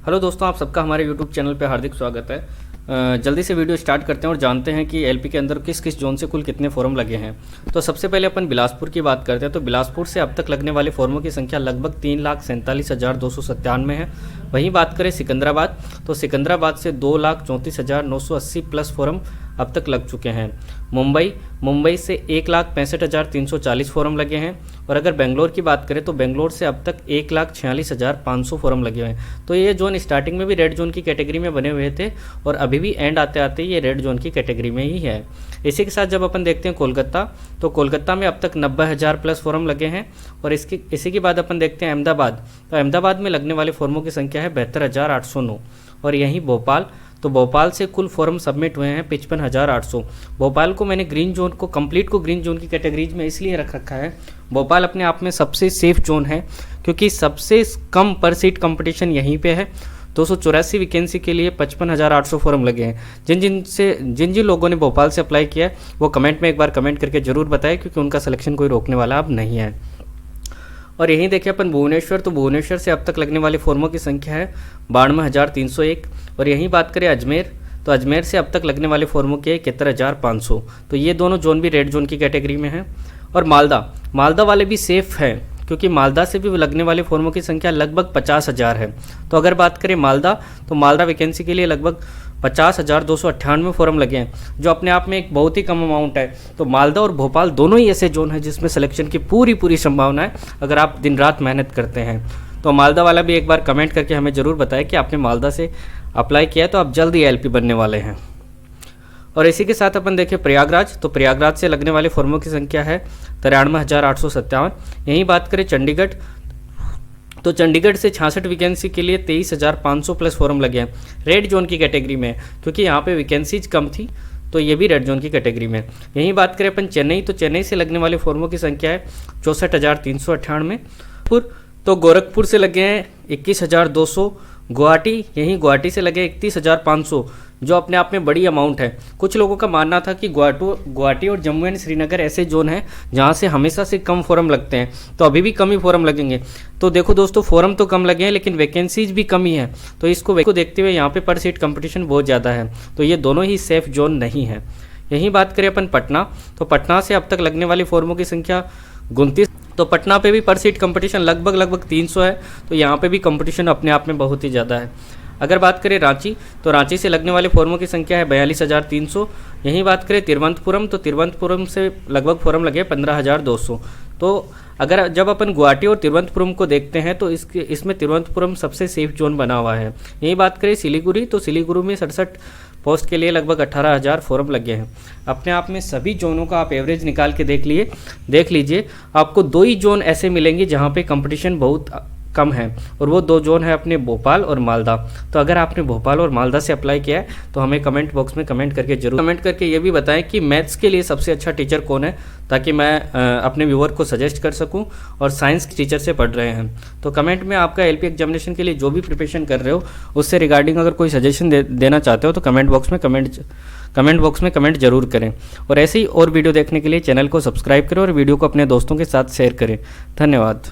Hello दोस्तों, आप सबका हमारे यूट्यूब चैनल पे हार्दिक स्वागत है। जल्दी से वीडियो स्टार्ट करते हैं और जानते हैं कि एलपी के अंदर किस किस जोन से कुल कितने फॉर्म लगे हैं। तो सबसे पहले अपन बिलासपुर की बात करते हैं। तो बिलासपुर से अब तक लगने वाले फॉर्मों की संख्या लगभग 3,47,297 है। वहीं बात करें सिकंदराबाद, तो सिकंदराबाद से 2,34,980 प्लस फॉर्म अब तक लग चुके हैं। मुंबई से 1,65,340 फॉर्म लगे हैं। और अगर बेंगलोर की बात करें तो बेंगलोर से अब तक 1,46,500 फॉर्म लगे हुए हैं। तो ये जोन स्टार्टिंग में भी रेड जोन की कैटेगरी में बने हुए थे और अभी भी एंड आते आते ये रेड जोन की कैटेगरी में ही है। इसी के साथ जब अपन देखते हैं कोलकाता, तो कोलकाता में अब तक 90,000 प्लस फॉर्म लगे हैं। और इसी के बाद अपन देखते हैं अहमदाबाद, तो अहमदाबाद में लगने वाले फॉर्मों की संख्या है 72,809। और यहीं भोपाल, तो भोपाल से कुल फॉर्म सबमिट हुए हैं 55,800। भोपाल को मैंने ग्रीन जोन को कंप्लीट को ग्रीन जोन की कैटेगरीज में इसलिए रख रखा है, भोपाल अपने आप में सबसे सेफ जोन है क्योंकि सबसे कम पर सीट कंपटीशन यहीं पे है। 284 वैकेंसी के लिए 55,800 फॉर्म लगे हैं। जिन लोगों ने भोपाल से अप्लाई किया है वो कमेंट में एक बार कमेंट करके ज़रूर बताएं, क्योंकि उनका सिलेक्शन कोई रोकने वाला अब नहीं है। और यहीं देखिए अपन भुवनेश्वर, तो भुवनेश्वर से अब तक लगने वाले फॉर्मों की संख्या है 92,301। और यहीं बात करें अजमेर, तो अजमेर से अब तक लगने वाले फॉर्मों की है 71,500। तो ये दोनों जोन भी रेड जोन की कैटेगरी में हैं। और मालदा वाले भी सेफ हैं क्योंकि मालदा से भी लगने वाले फॉर्मों की संख्या लगभग 50,000 है। तो अगर बात करें मालदा, तो मालदा वैकेंसी के लिए लगभग 50,298 फॉर्म लगे हैं, जो अपने आप में एक बहुत ही कम अमाउंट है। तो मालदा और भोपाल दोनों ही ऐसे जोन हैं जिसमें सिलेक्शन की पूरी संभावना है अगर आप दिन रात मेहनत करते हैं। तो मालदा वाला भी एक बार कमेंट करके हमें ज़रूर बताएं कि आपने मालदा से अप्लाई किया है तो आप जल्द ही एलपी बनने वाले हैं। और इसी के साथ अपन देखें प्रयागराज, तो प्रयागराज से लगने वाले फॉर्मों की संख्या है 93,857। यहीं बात करें चंडीगढ़, तो चंडीगढ़ से 66 वैकेंसी के लिए 23,500 प्लस फॉर्म लगे हैं। रेड जोन की कैटेगरी में क्योंकि यहाँ पे वैकेंसीज कम थी, तो ये भी रेड जोन की कैटेगरी में। यहीं बात करें अपन चेन्नई, तो चेन्नई से लगने वाले फॉर्मों की संख्या है 64,398। तो गोरखपुर से लगे हैं 21,200। गुवाहाटी से लगे 31,500, जो अपने आप में बड़ी अमाउंट है। कुछ लोगों का मानना था कि गुवाहाटी और जम्मू एंड श्रीनगर ऐसे जोन हैं जहां से हमेशा से कम फॉर्म लगते हैं, तो अभी भी कम ही फॉर्म लगेंगे। तो देखो दोस्तों, फॉर्म तो कम लगे हैं लेकिन वैकेंसीज भी कम ही है, तो इसको देखते हुए यहाँ पे पर सीट कंपटीशन बहुत ज़्यादा है। तो ये दोनों ही सेफ जोन नहीं है। यहीं बात करें अपन पटना, तो पटना से अब तक लगने वाली फॉर्मों की संख्या 29। तो पटना पे भी पर सीट कंपटीशन लगभग 300 है, तो यहाँ पे भी कंपटीशन अपने आप में बहुत ही ज़्यादा है। अगर बात करें रांची, तो रांची से लगने वाले फॉर्मों की संख्या है 42,300। यहीं बात करें तिरुवनंतपुरम, तो तिरुवनंतपुरम से लगभग फॉर्म लगे 15,200। तो अगर जब अपन गुवाहाटी और तिरुवनंतपुरम को देखते हैं तो इसमें तिरुवनंतपुरम सबसे सेफ जोन बना हुआ है। यही बात करें सिलीगुड़ी, तो सिलीगुड़ी में 67 पोस्ट के लिए लगभग 18,000 फॉर्म लगे हैं। अपने आप में सभी जोनों का आप एवरेज निकाल के देख लीजिए, आपको 2 ही जोन ऐसे मिलेंगे जहाँ पे कंपटीशन बहुत कम है, और वो 2 जोन है अपने भोपाल और मालदा। तो अगर आपने भोपाल और मालदा से अप्लाई किया है तो हमें कमेंट बॉक्स में कमेंट करके जरूर कमेंट करके ये भी बताएं कि मैथ्स के लिए सबसे अच्छा टीचर कौन है, ताकि मैं अपने व्यूअर को सजेस्ट कर सकूं। और साइंस टीचर से पढ़ रहे हैं तो कमेंट में आपका एलपी एग्जामिनेशन के लिए जो भी प्रिपरेशन कर रहे हो उससे रिगार्डिंग अगर कोई सजेशन देना चाहते हो तो कमेंट बॉक्स में कमेंट जरूर करें। और ऐसे ही और वीडियो देखने के लिए चैनल को सब्सक्राइब करें और वीडियो को अपने दोस्तों के साथ शेयर करें। धन्यवाद।